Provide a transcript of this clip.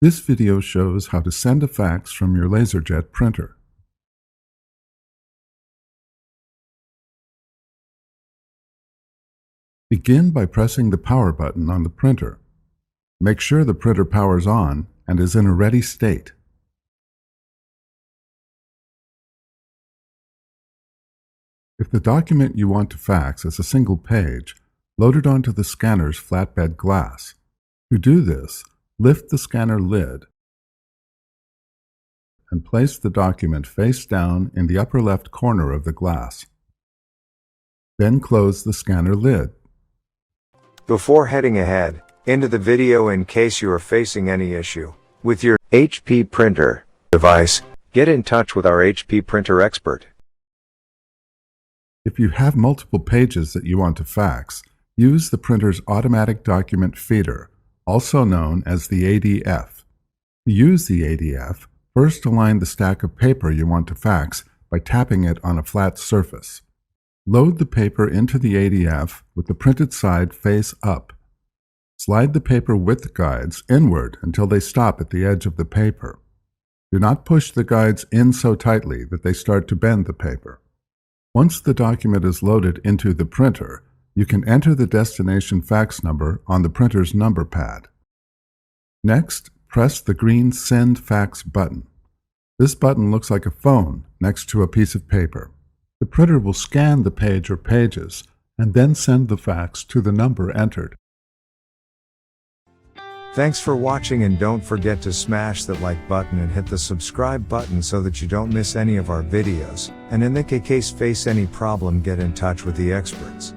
This video shows how to send a fax from your LaserJet printer. Begin by pressing the power button on the printer. Make sure the printer powers on and is in a ready state. If the document you want to fax is a single page, load it onto the scanner's flatbed glass. To do this, lift the scanner lid and place the document face down in the upper left corner of the glass. Then close the scanner lid. Before heading ahead into the video, in case you are facing any issue with your HP printer device, get in touch with our HP printer expert. If you have multiple pages that you want to fax, use the printer's automatic document feeder, also known as the ADF. To use the ADF, first align the stack of paper you want to fax by tapping it on a flat surface. Load the paper into the ADF with the printed side face up. Slide the paper width guides inward until they stop at the edge of the paper. Do not push the guides in so tightly that they start to bend the paper. Once the document is loaded into the printer, you can enter the destination fax number on the printer's number pad. Next, press the green Send Fax button. This button looks like a phone next to a piece of paper. The printer will scan the page or pages and then send the fax to the number entered. Thanks for watching, and don't forget to smash that like button and hit the subscribe button so that you don't miss any of our videos, and in the case face any problem, get in touch with the experts.